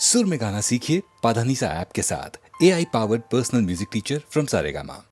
सुर में गाना सीखिए पाधानीसा ऐप के साथ। AI powered personal music teacher from Saregama.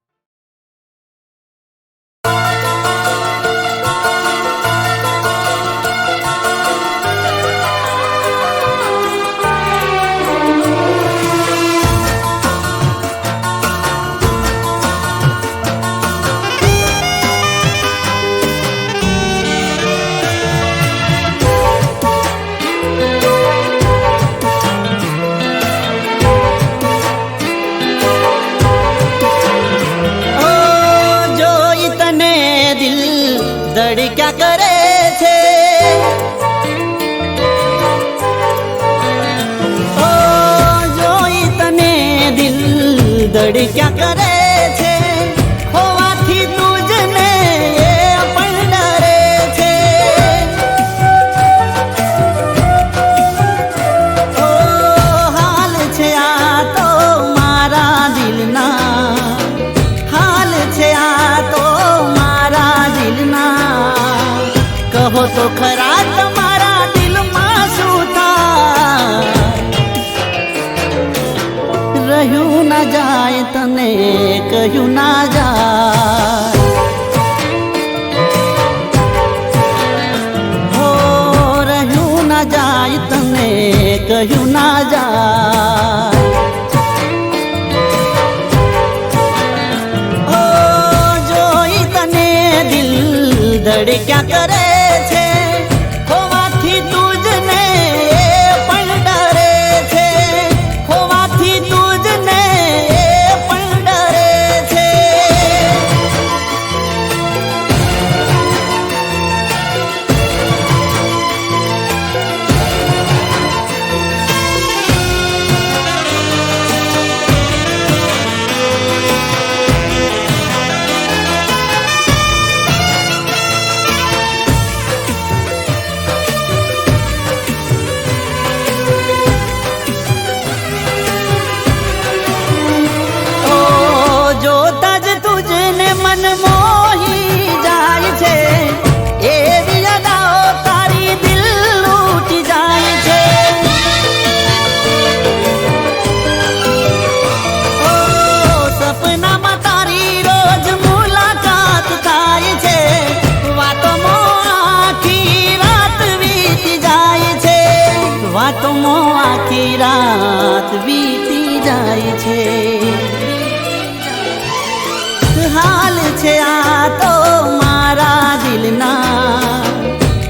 क्या करे छे ओ जोई तने दिल दड़ी क्या करे छे होवाथी तुझने पण डरे छे ओ हाल छे आ तो मारा दिलना हाल छे आ तो मारा दिलना कहो तो खरा तमारा दिल में शू थाय रहू न जाए तने कहू ना जाए हो रहू न जाए तने कहू ना जाए हो जोई तने दिल दड़ क्या करे वातों आखी रात बीती जाए छे हाल छे आ तो मारा दिलना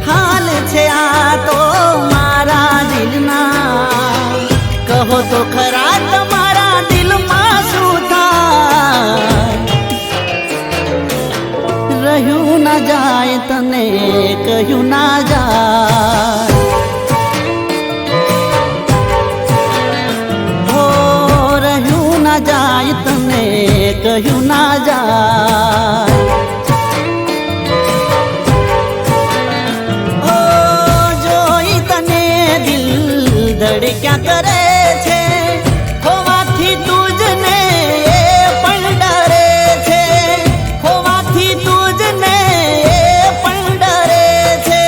हाल छे आ तो मारा दिलना कहो तो खरा तमारा दिल में शू थाय रहू न जाए तने कहू ना जाए जाए तने कहू ना जाए ओ जोई तने दिल दड़ क्या करे छे होवाथी तुझने पण डरे छे होवाथी तुझने पण डरे छे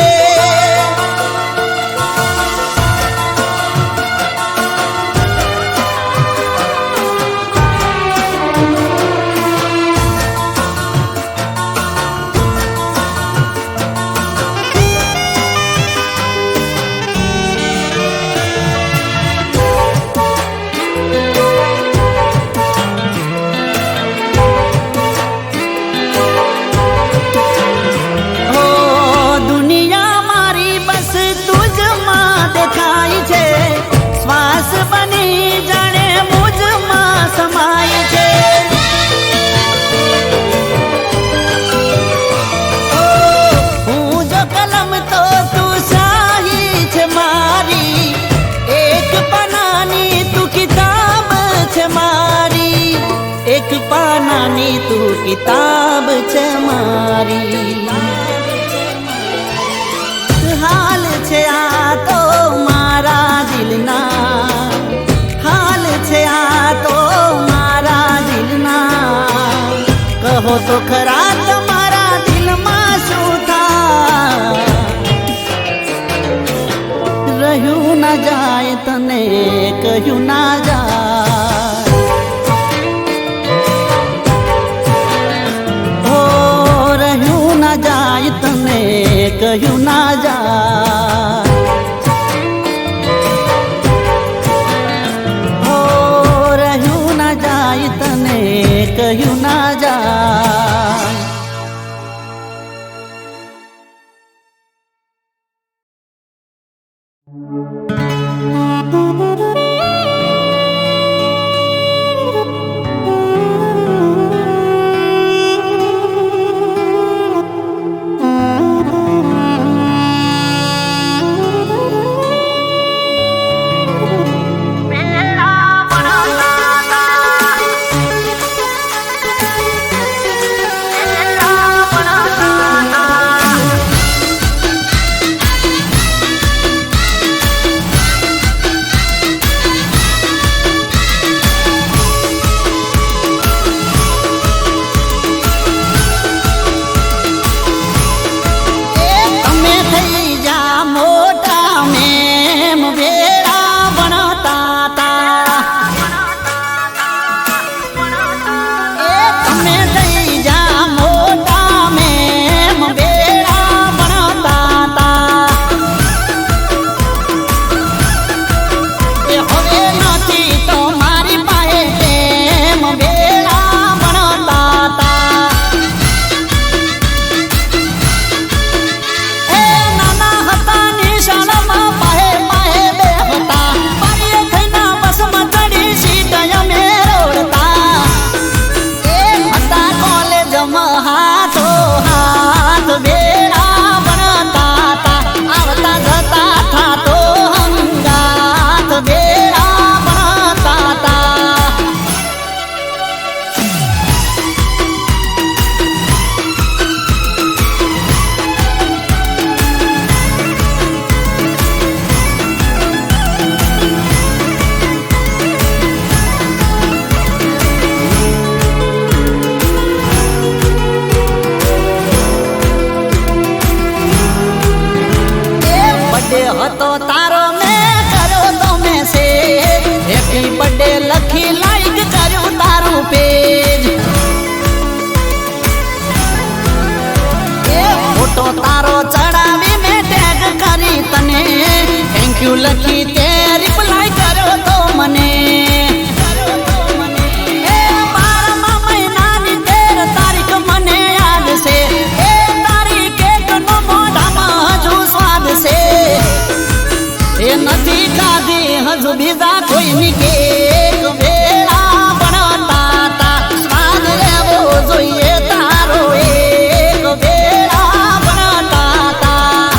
एक पानानी तू किताब छे मारी हाल छे आ तो मारा दिलना हाल छे आ तो मारा दिलना कहो तो खरा तमारा दिल में शू थाय रहू न जाए तने કહ્યું ના જાય હો રહ્યું ના જાય તને કહ્યું ના જાય હો રહ્યું ના જાય તને કહ્યું ના જાય હતો તારો મેં કર્યો તો મેસેજ હેપી બર્થડે લખી લાઈક કર્યું તારું પેજ એ ફોટો તારો ચડાવી મેં ટેગ કરી તને થેન્ક યુ લખી તે રિપ્લાય કર્યો તો મને નથી ખાધી હજુ બીજા કોઈની કેક વેળા બનાતા સ્વાદ લેવો જોઈએ તારો એક વેળા બનાતા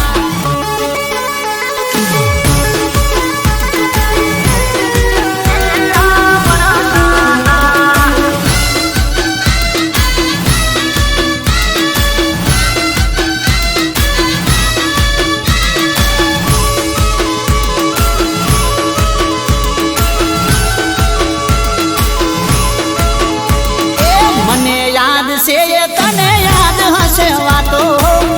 તને યાદ હશે વાતો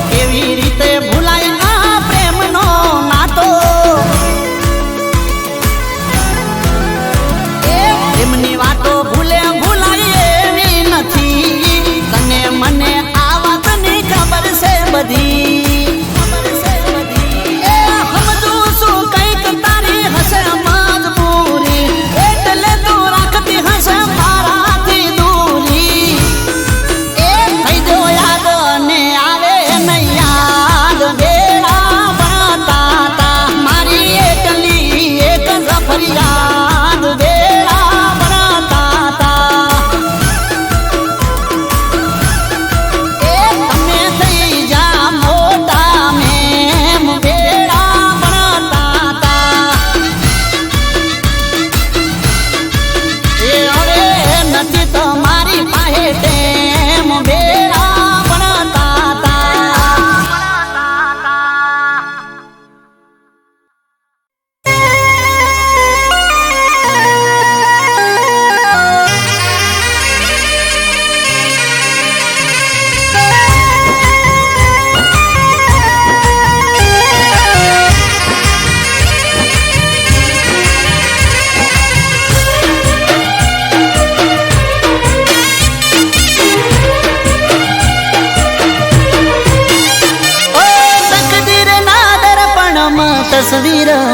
કેવી રીતે ભૂલાય આ પ્રેમનો નાતો એમની વાતો ભૂલે ભૂલાય એવી નથી તને મને આ વાતની ખબર છે બધી સમજું છું કંઈક તારી હશે મજબૂરી એટલે તું રાખતી હશે મારાથી દૂરી ફરિયાદ વેળા બનાતા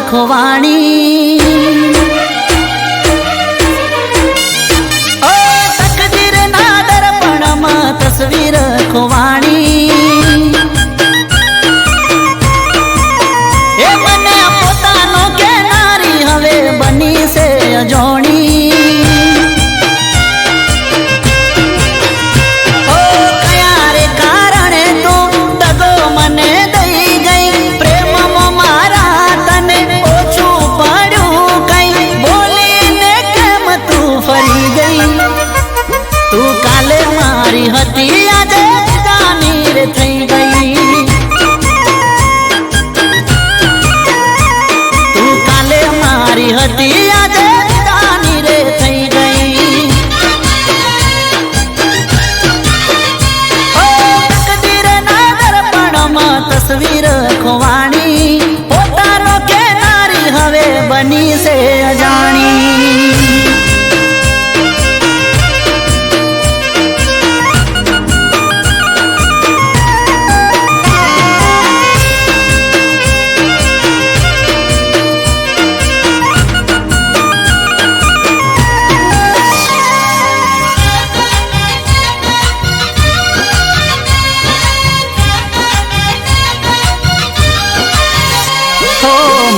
ખોવાણી ઓ તકદીરના દર્પણમાં તસવીર ખોવાણી એ મને પોતાનો કેનારી હવે બની છે અજોણી હતી આજે જાની રે થઈ ગઈ તું કાલે મારી હતી આજે જાની રે થઈ ગઈ ઓ તકદીરના દર્પણમાં તસવીર ખોવાણી પોતાનો કેનારી હવે બની છે અજાણી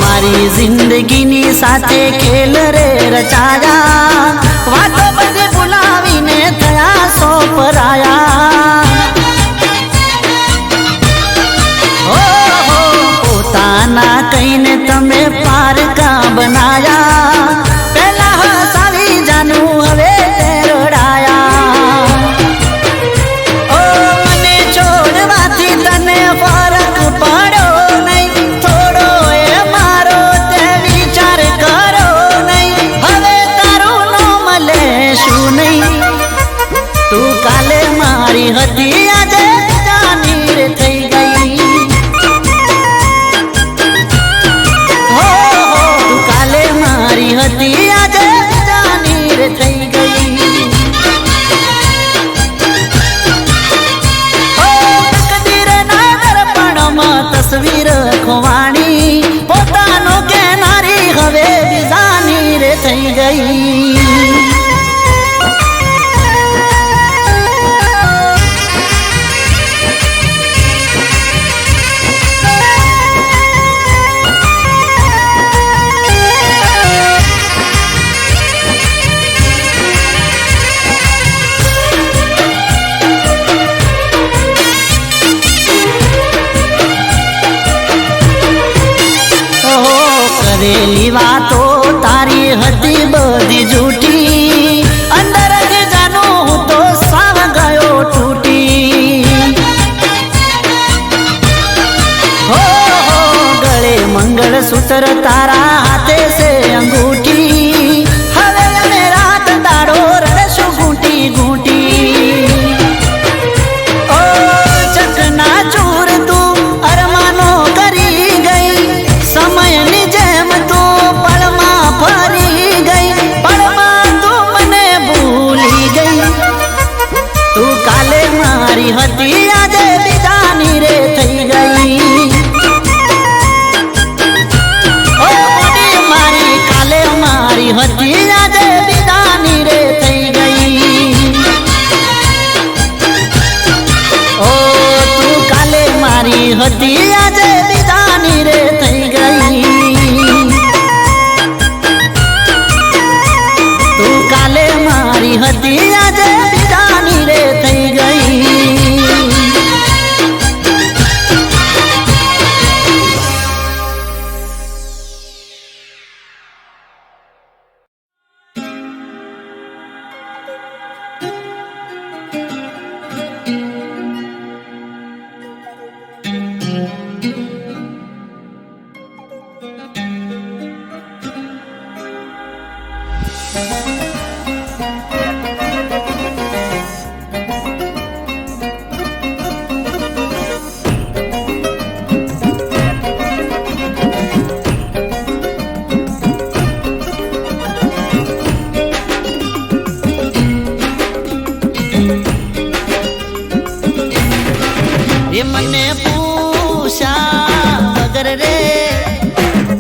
મારી જિંદગીની સાથે ખેલ રે રચાયા વાતો બધી ભૂલાવીને થયા સો પરાયા પોતાના કહીને તમે પારકા બનાયા પેલા હસાવી જાનું હવે રડાયા ઓ મને છોડવાથી તને ફરક પડ્યો તું કાલે મારી હતી આજે જાની રે થઈ ગઈ હો તું કાલે મારી હતી આજે જાની રે થઈ ગઈ હો તકદીરના દર્પણમાં તસવીર ખોવાણી પોતાનો કેનારી હવે બીજાની રે થઈ ગઈ કરેલી વાતો તારી હતી બધી જૂઠી અંદર જ જાનું હું તો સાવ ગયો તૂટી હો ગળે મંગળસૂત્ર તારા હાથે છે અંગૂઠી હવે અમે રાત દાડો રડશું ઘૂંટી ઘૂંટી ઓ ચકના ચૂર તું અરમાનો કરી ગઈ સમયની જેમ તું પળમાં ફરી ગઈ પળમાં તું મને ભૂલી ગઈ તું કાલે મારી હતી આજે બીજાની રે થઈ ગઈ ઓ મોટી મારી કાલે મારી હતી આજે બીજાની રે થઈ ગઈ ઓ તું કાલે મારી હતી આજે બીજાની રે થઈ ગઈ તું કાલે મારી હતી આજે બીજાની રે થઈ ગઈ એ મને પૂછા વગર રે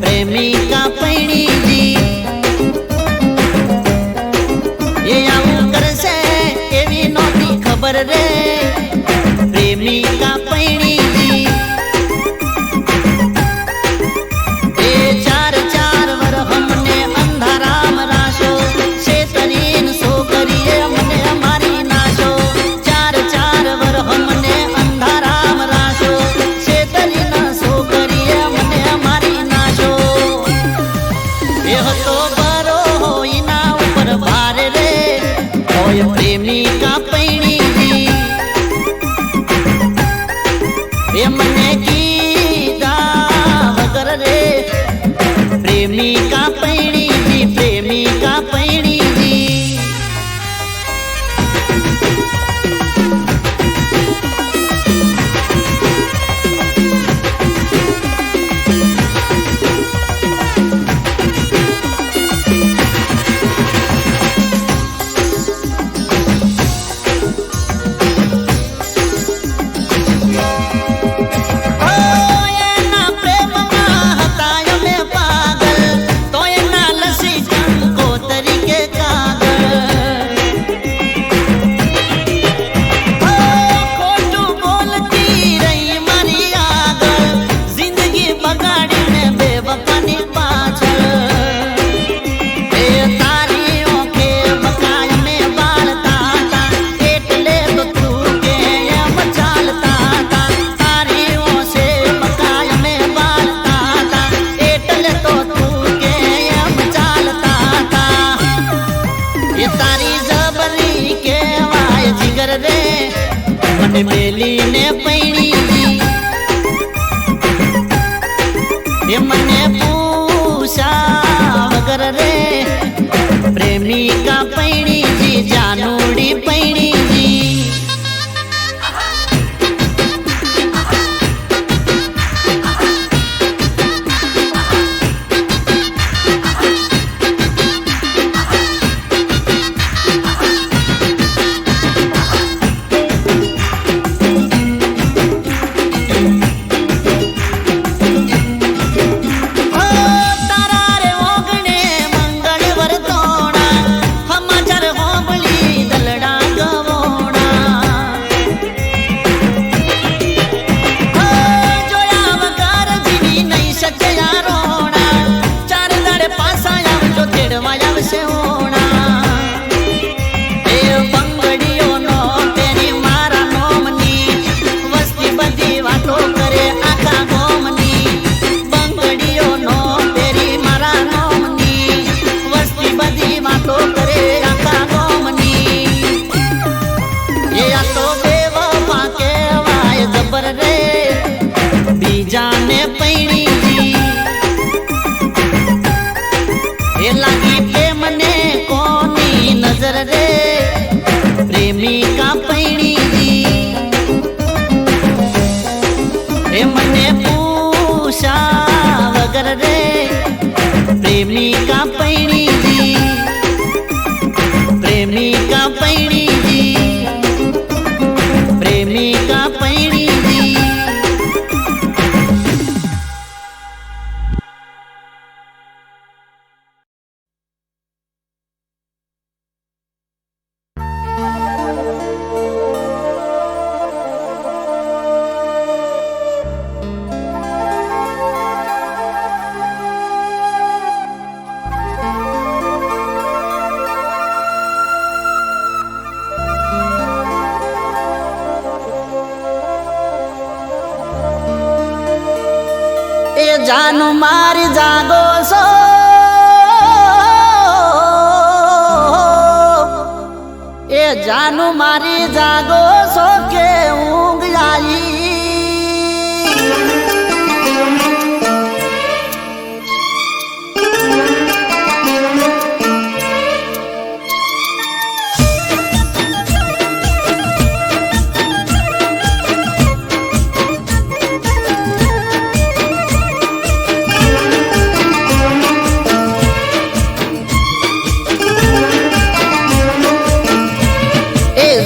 પ્રેમી तोय प्रेमिका पैणी ए मने कीधा वगर रे प्रेमिका पैणी प्रेमिका पैणी मेली ने पैणी ये मने पूछा वगर रे प्रेमिका पैणी जी जानूड़ी पैणी जी जाने पैणी जी ये लागी प्रेम ने कोनी नजर रे प्रेमिका पैणी जी ए मने पूछा वगर रे प्रेमिका पैणी जी प्रेमिका पैणी जी प्रेमिका पैणी जी जानू मारी जागो सो ए जानू मारी जागो सो के ऊँग आई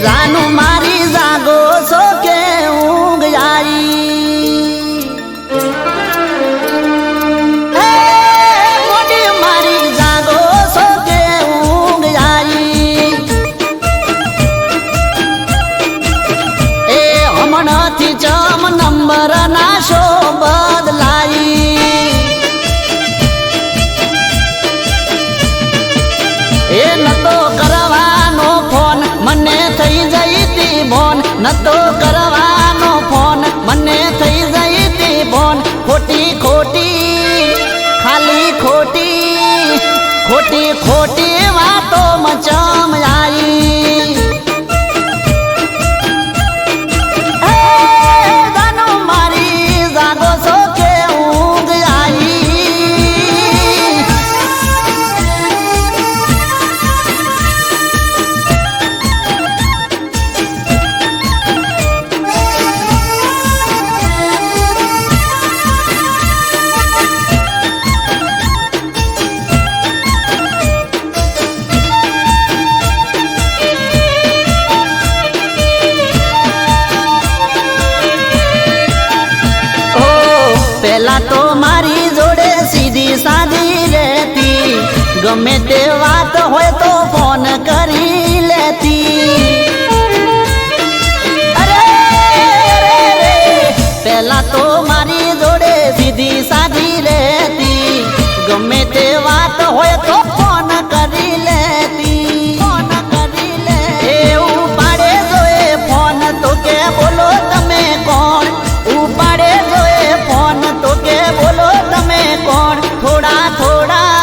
जानू मारी जागो सो के ऊँग आई मोटी मारी जागो सो के ऊँग आई ए हमण थी चम नंबर ना शो बदलाई ए न तो करवानो फोन मने थई जईती बोन न तो करवानो फोन मने थई जईती बोन खोटी खोटी खाली खोटी खोटी खोटी वातो मचम आई પેલા તો મારી જોડે સીધી સાદી રહેતી, ગમે તે વાત હોય તો ફોન કરી લેતી. અરે રે પેલા તો મારી જોડે સીધી સાદી રહેતી, ગમે તે વાત હોય તો ફોન કરી લેતી. ફોન કરી લે એવું પાડે જોએ ફોન તો કે બોલો તમે કોણ, ઉપાડે જોએ ફોન તો કે બોલો તમે કોણ. થોડા થોડા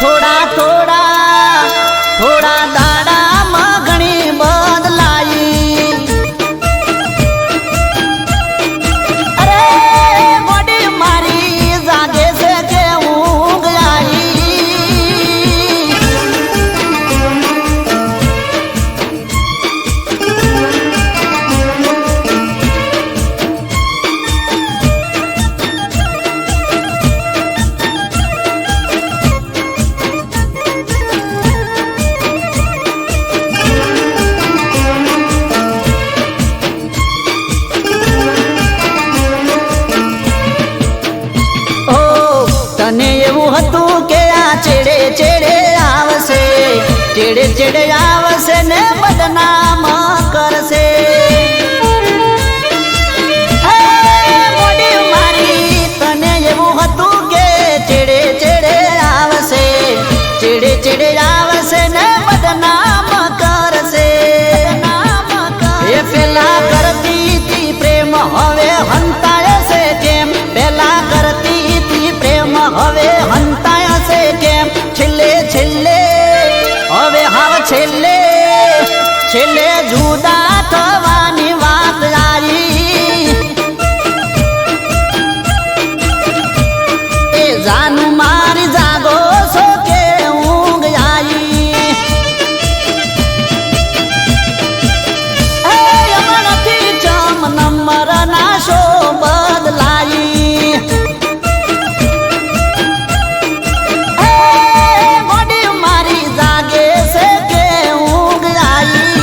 થોડા થોડા થોડા દાડામાં ઘણી બદલાઈ. અરે બોડી મારી જાગે છે કે ઊંઘ આવી. તને એવું હતું કે આ ચેડે ચેડે આવશે, ચેડે ચેડે આવશે ને બદનામ કરશે. હે મોડી મારી તને એવું હતું કે ચેડે ચેડે આવશે, ચેડે ચેડે આવશે ને બદનામ કરશે. એ પેલા કરતી હતી પ્રેમ હવે હંતાય છે કેમ, પેલા કરતી હતી પ્રેમ હવે હંતાય છે કેમ. છેલ્લે છેલ્લે હવે હાવ છેલ્લે છેલ્લે જુદા થવાની વાત આવી. એ જાનું મારી જાગો છો કે ઊંઘ આવી. હમણાંથી ચમ નંબર ના શો બદલાઈ. મોડી મારી જાગે છે કે ઊંઘ આવી.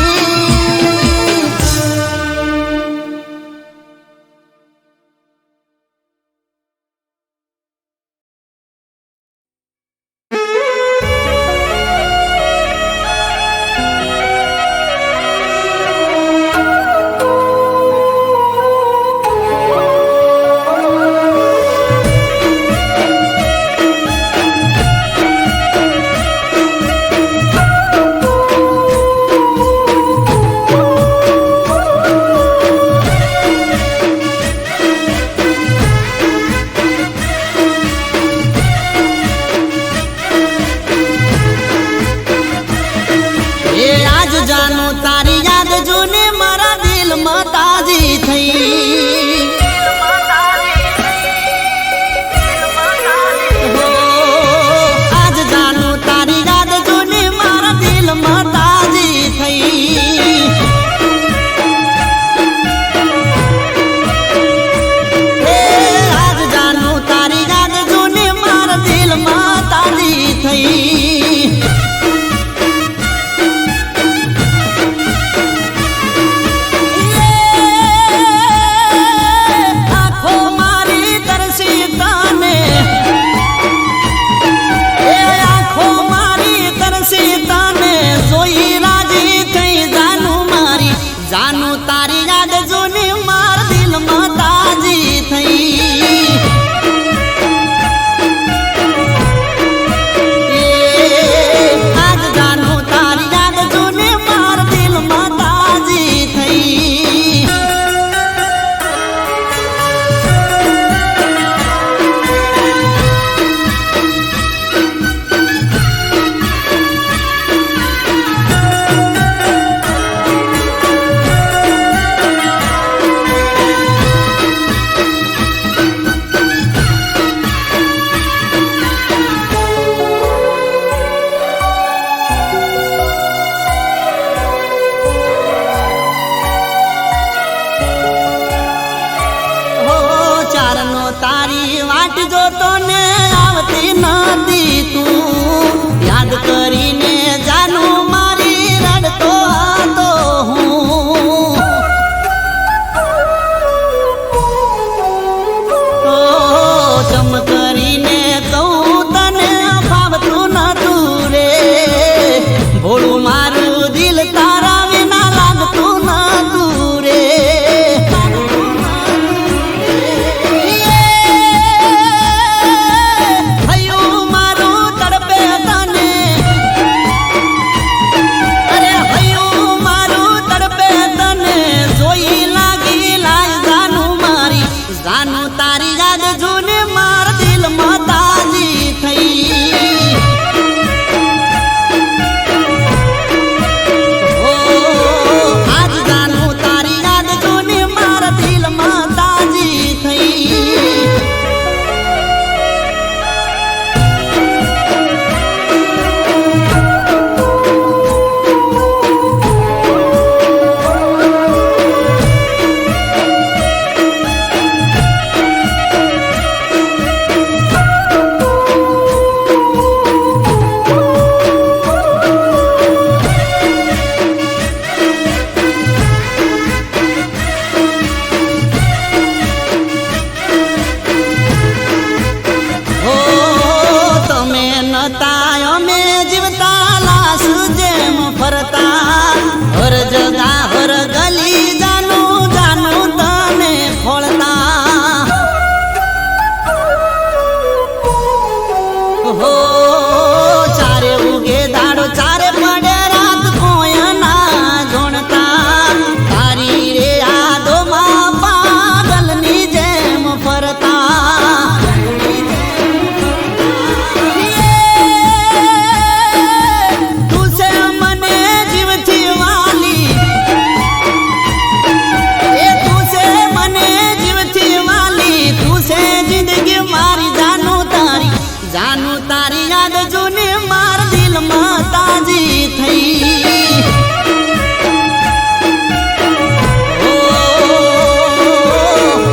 દિલમાં તાજી થઈ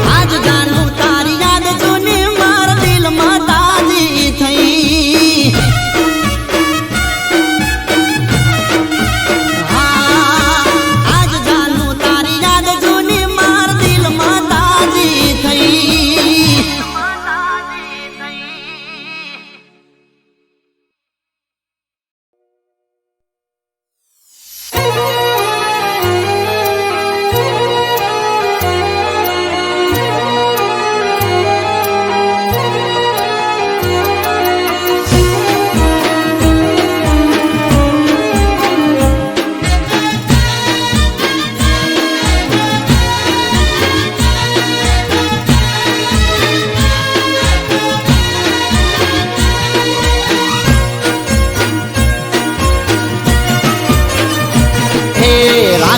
આજ જાનું તારી યાદ જૂની મારા દિલમાં તાજી થઈ આજ જાનું તારી યાદ જૂની મારા દિલમાં તાજી થઈ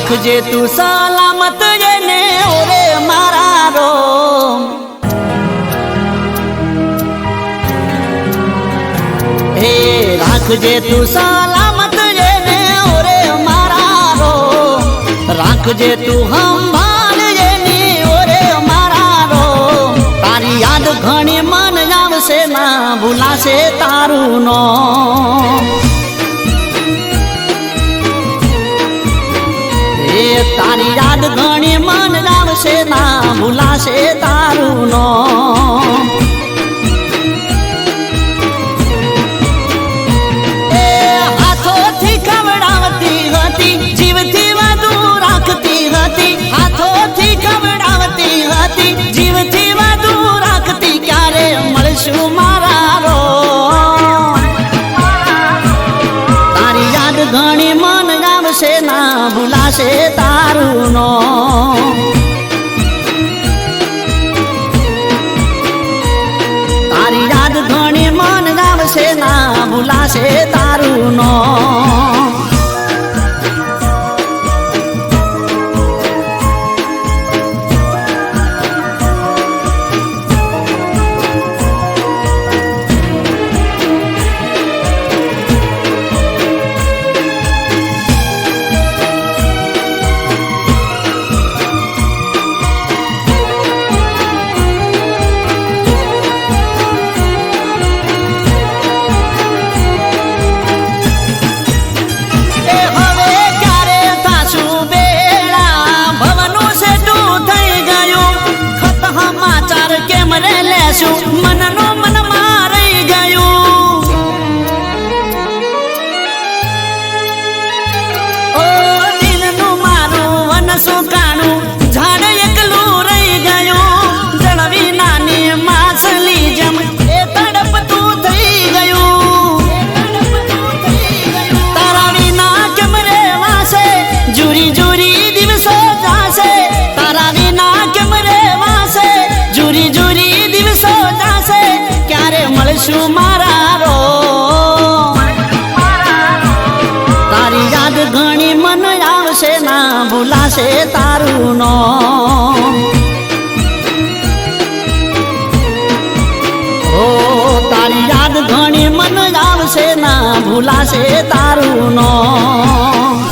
રાખજે તું સલામત એને ઓરે મારા રોમ હે રાખજે તું સલામત એને ઓરે મારા રોમ રાખજે તું સંભાળ એની ઓરે મારા રોમ તારી યાદ ઘણી મન આવશે ના ભૂલાશે તારું નામ તારી યાદ ઘણી મન આવશે ના ભૂલાશે તારું નામ એ હાથોથી ખવડાવતી હતી જીવથી વધુ રાખતી હતી હાથોથી ખવડાવતી હતી જીવથી વધુ રાખતી ક્યારે મળશું મારા રો તારી યાદ ઘણી મન આવશે ના ભૂલાશે તારું નામ તારી યાદ ઘણી મન આવશે ના ભૂલાશે તારું નામ મનનો મનમાં રહી ગયું ઓ દિલનું મારું વન સુકાણું ઝાડ એકલું રહી ગયું જળવી નાની માછલી જેમ એ તડપતું થઈ ગયું તારા વિના કેમ રેવાશે જુરી જુરી દિવસો જાશે તારા વિના કેમ રેવાશે જુરી જુરી ક્યારે મળશું મારા રો તારી યાદ ઘણી મન આવશે ના ભૂલાશે તારું નામ ઓ તારી યાદ ઘણી મન આવશે ના ભૂલાશે તારું નામ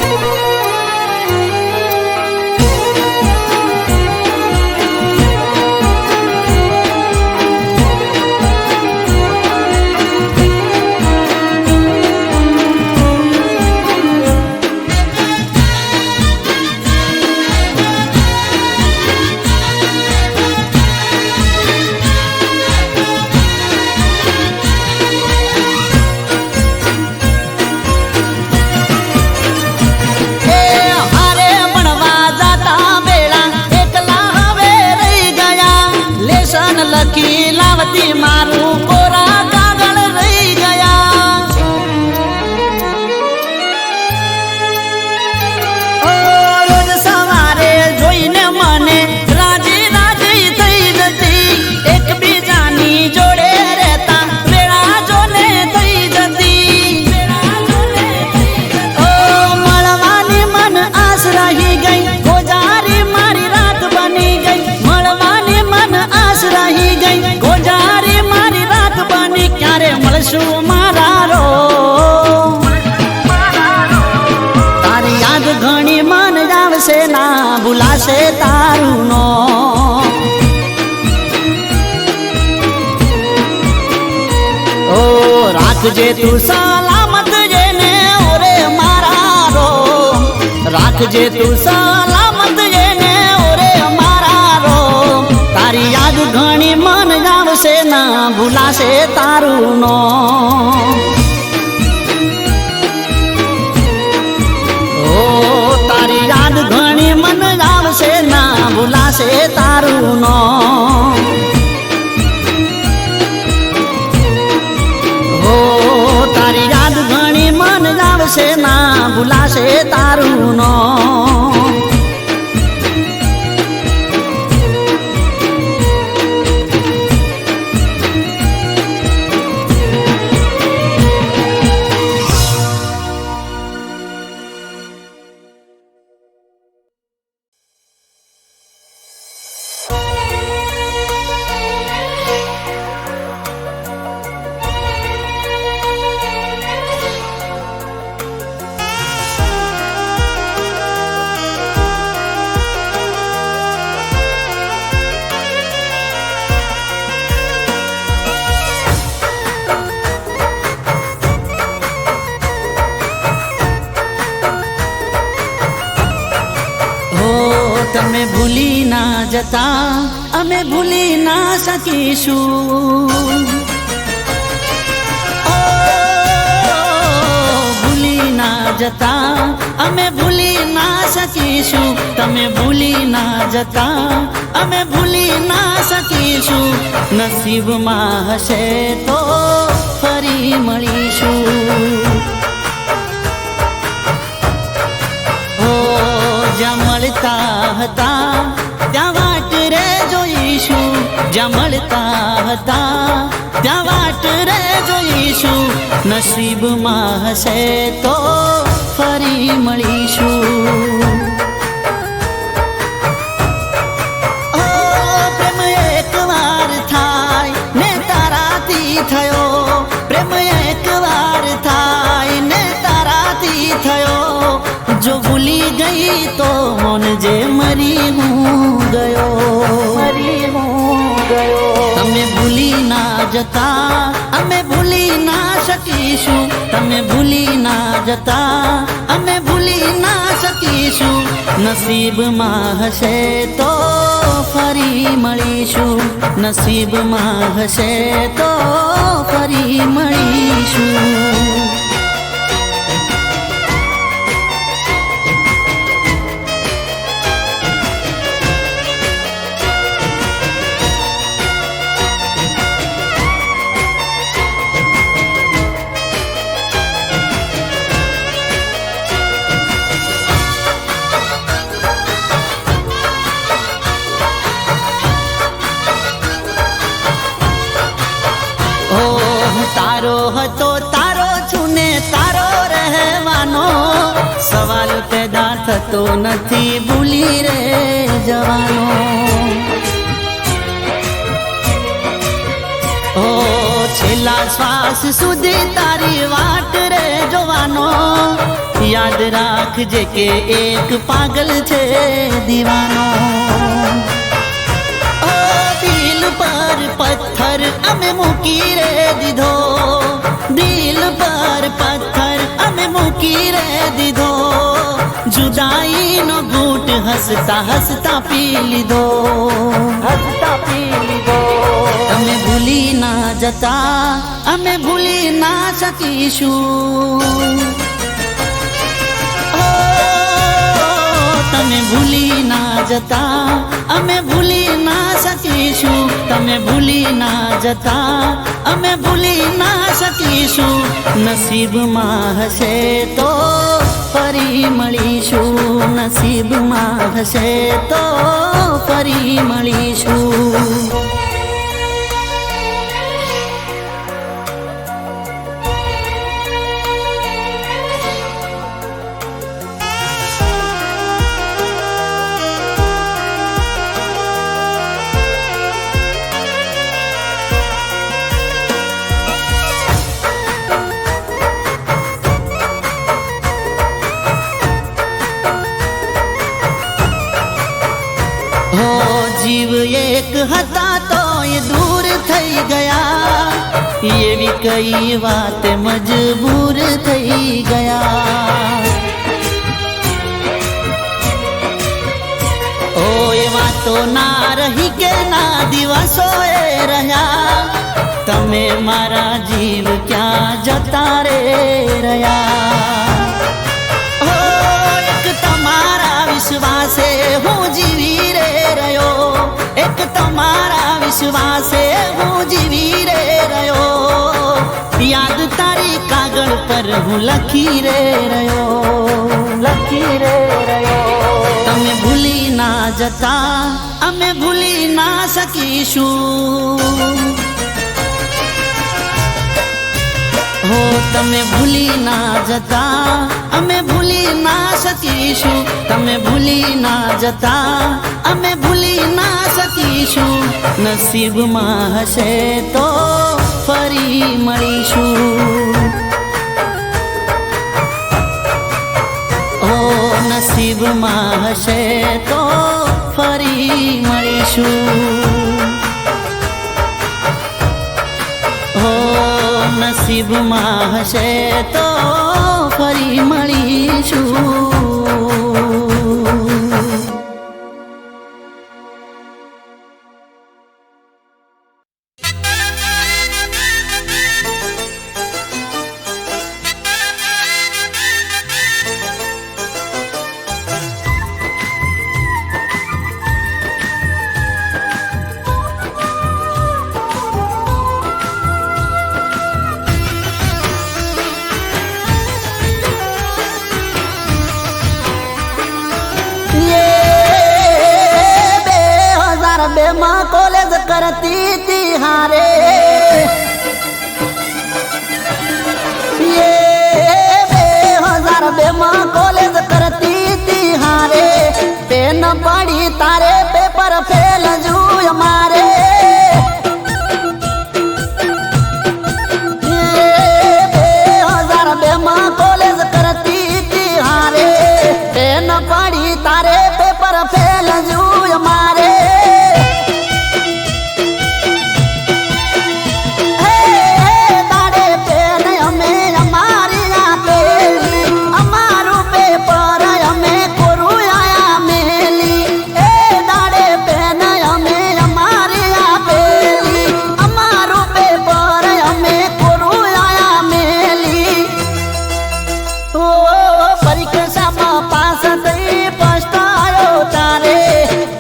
લખી લાવતી મારું કોરા કાગળ રહી ગયા રોજ સવારે જોઈને મને રાજી રાજી થઈ જતી એકબીજાની જોડે રહેતા વેળા જોને થઈ જતી મળવાની મન આસ રહી ગઈ ગોજારી મારી રાત બની ગઈ મળવાની મન આસ રહી ગઈ ગોજારી મારી રાત બની ક્યારે મળશું મારા રો ભૂલાશે તારું નો ઓ રાખજે તું સલામત જેને ઓરે મારા રો રાખજે તું સલામત જેને ઓરે મારા રો તારી યાદ ઘણી મન આવશે ના ભૂલાશે તારું નો તારી યાદ ઘણી મન આવશે ના ભૂલાશે તારું નો હો તારી યાદ ઘણી મન આવશે ના ભૂલાશે તારું નો તમે ભૂલી ના જતા અમે ભૂલી ના શકીશું ઓ ભૂલી ના જતા અમે ભૂલી ના શકીશું તમે ભૂલી ના જતા અમે ભૂલી ના શકીશું નસીબમાં હશે તો ફરી મળીશું જ્યાં મળતા હતા ત્યાં વાટ રે જોઈશું જ્યાં મળતા હતા ત્યાં વાટ રે જોઈશું નસીબમાં હશે તો ફરી મળીશું ઓ પ્રેમ એકવાર થાય ને તારાથી થયો પ્રેમ એકવાર થાય ને તારાથી થયો જો ભૂલી ગઈ તો મોન જે મરી હું ગયો તમે ભૂલી ના જતા અમે ભૂલી ના શકીશું તમે ભૂલી ના જતા અમે ભૂલી ના શકીશું નસીબમાં હશે તો ફરી મળીશું નસીબમાં હશે તો ફરી મળીશું તારો હતો તારો છું ને તારો રહેવાનો સવાલ પેદા થતો નથી ભૂલી રે જવાનો ઓ છેલ્લા શ્વાસ સુધી તારી વાટ રે જોવાનો યાદ રાખજે કે એક પાગલ છે દીવાનો દિલ પર પથ્થર અમે મૂકી રે દીધો દિલ પર પથ્થર અમે મૂકી રે દીધો જુદાઈનો ઘૂંટ હસતા હસતા પી લીધો તમે ભૂલી ના જતા અમે ભૂલી ના શકીશું તમે ભૂલી ના જતા અમે ભૂલી ના શકીશું તમે ભૂલી ના જતા અમે ભૂલી ના શકીશું નસીબમાં હશે તો ફરી મળીશું નસીબમાં હશે તો ફરી મળીશું એક હતા તોય દૂર થઈ ગયા, એવી કઈ વાત મજબૂર થઈ ગયા. ઓ એ વાતો ના રહી કે ના દિવસો એ રહ્યા, તમે મારા જીવ ક્યાં જતા રે રહ્યા. ઓ એક તમારા વિશ્વાસે હું જીવી રે રહ્યો, એક તમારા વિશ્વાસે હું જીવી રે રહ્યો. યાદ તારી કાગળ પર હું લખી રે રહ્યો, લખી રે રહ્યો. તમે ભૂલી ના જતા અમે ભૂલી ના શકીશું. હો તમે ભૂલી ના જતા અમે ભૂલી ના શકીશું. તમે ભૂલી ના જતા અમે ભૂલી ના શકીશું. નસીબમાં હશે તો ફરી મળીશું. ઓ નસીબમાં હશે તો ફરી મળીશું. ઓ નસીબમાં હશે તો ફરી મળીશું. માં કોલેજ કરતી તી હારે, ये 2002 માં કોલેજ કરતી તી હારે. પેન પડી તારે પેપર ફેલ જુય મારે. 2002 માં કોલેજ કરતી તી હારે. પેન પડી તારે પેપર ફેલ જુય મારે.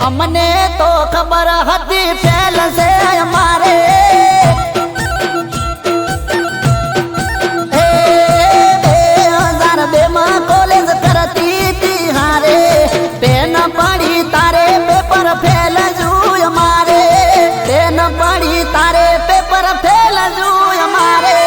અમને તો ખબર હતી ફેલ છે અમારે. 2002 માં કોલેજ કરતી તી હારે. પેન પડી તારે પેપર ફેલ જુય મારે. પેન પડી તારે પેપર ફેલ જુય મારે.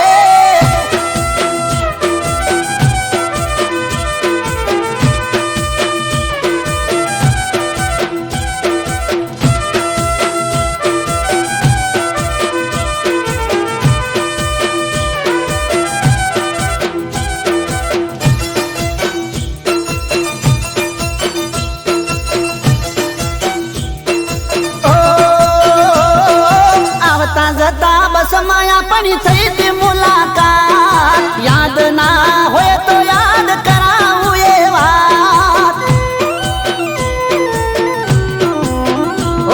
જતા બસ માયા પડી થઈ તી મુલાકાત. યાદ ના હોય તો યાદ કરાવું એ વાત.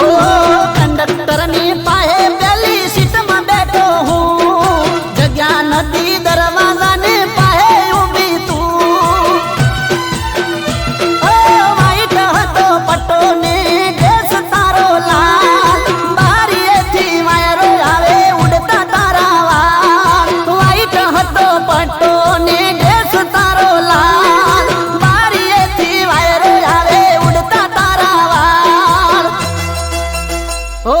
ઓ કંડક્ટર ની પાસે પેલી સીટમાં બેઠો હું. જગ્યા નથી દરવાજા ને પાસે ઊભી તું. ઓ વાઈટ હતો પટ્ટો ને ડ્રેસ તારો લાલ. બારીએથી વાયરો આવે ઉડતા તારા વાળ. વાઈટ હતો પટ્ટો ને ડ્રેસ તારો લાલ. બારીએથી વાયરો આવે ઉડતા તારા વાળ. ઓ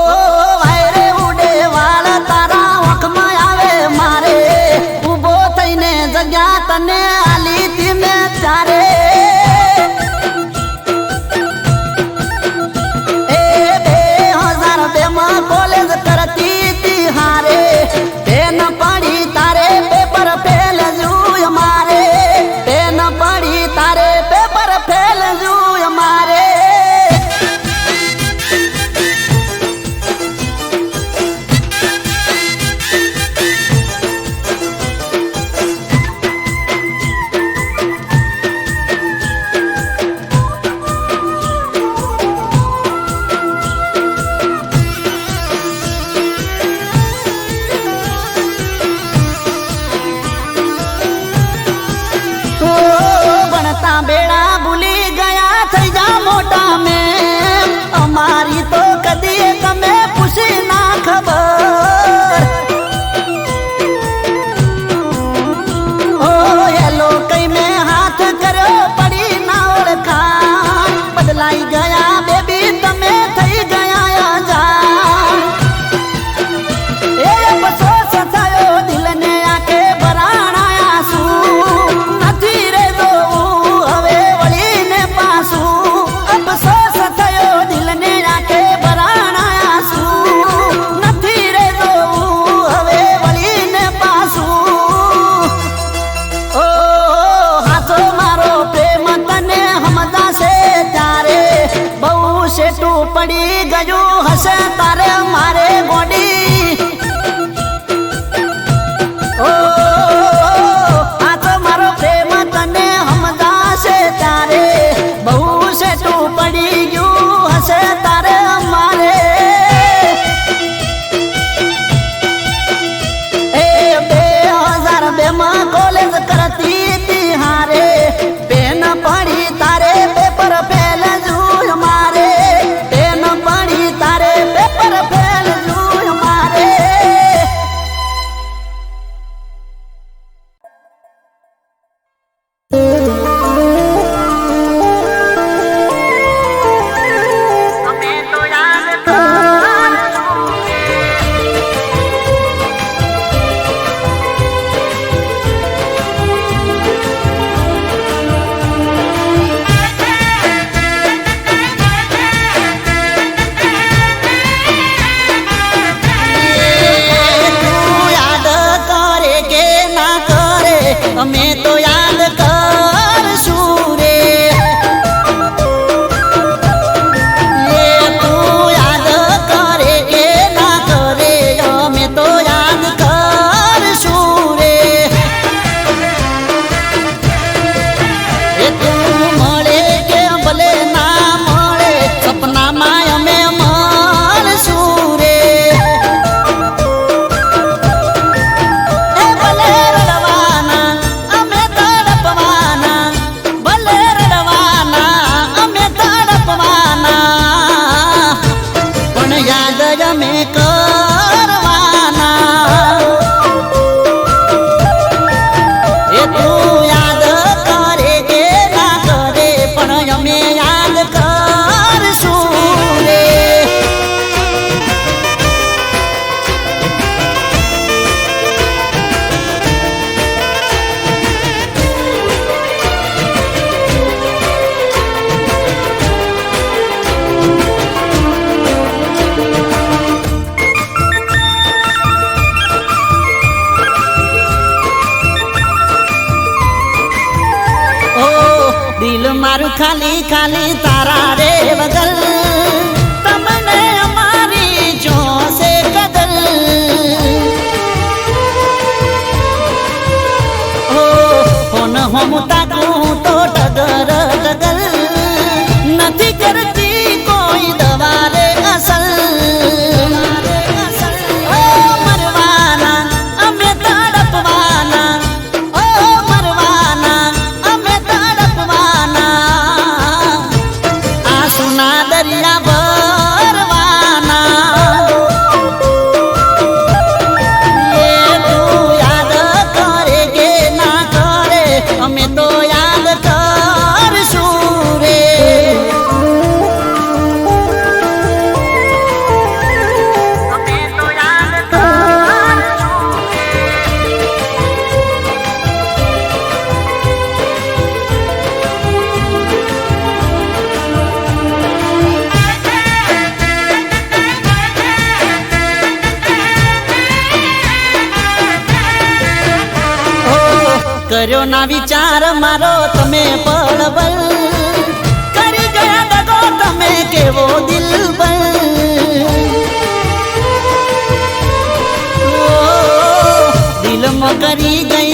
વાયરે ઉડે વાળ તારા વખમાં આવે મારે. ઊભો થઈને જગ્યા તને આલી તી મેં ત્યારે. 2002 માં કોલેજ કરતી તી હારે. પેન પડી તારે પેપર ફેલ જુય મારે. પેન પડી તારે પેપર ફેલ જુય મારે. હશે તારે મારે ગોડી ઓ આ તો મારો પ્રેમ તને સમજાશે તારે બહુ છે તું પડી ગયું હશે તારે મારે એ 2002 માં કોલેજ કરતી તી હારે પેન પડી તારે પેપર ફેલ જુય મારે પેન પડી તારે પેપર ફેલ જુય મારે અમે તો યાદ અમે તો યાદ કરશું રે એ તું યાદ કરે કે ના કરે અમે તો યાદ કરશું રે એ તું મળે કે ભલે ના મળે સપનામાં અમે મળશું રે અમે કરવાના એ તું યાદ કરે કે ના કરે પણ અમે યાદ કરશું રે દિલ મારું ખાલી ખાલી તારા રે વગર તમને અમારી જોશે કદર ઓ ફોન હોમ તાકું તો ટગર ટગર નથી કરતી કોઈ દવા રે અસર ઓ મરવાના અમે તડપવાના ઓ મરવાના અમે આ સુના દરિયા ભરવાના એ તું યાદ કરે કે ના કરે અમે તો યાદ કરશું રે અમે તો યાદ કરશું કર્યો ના વિચાર મારો તમે પળબલ કરી ગયા દગો તમે કેવો દિલબર દિલમાં કરી ગઈ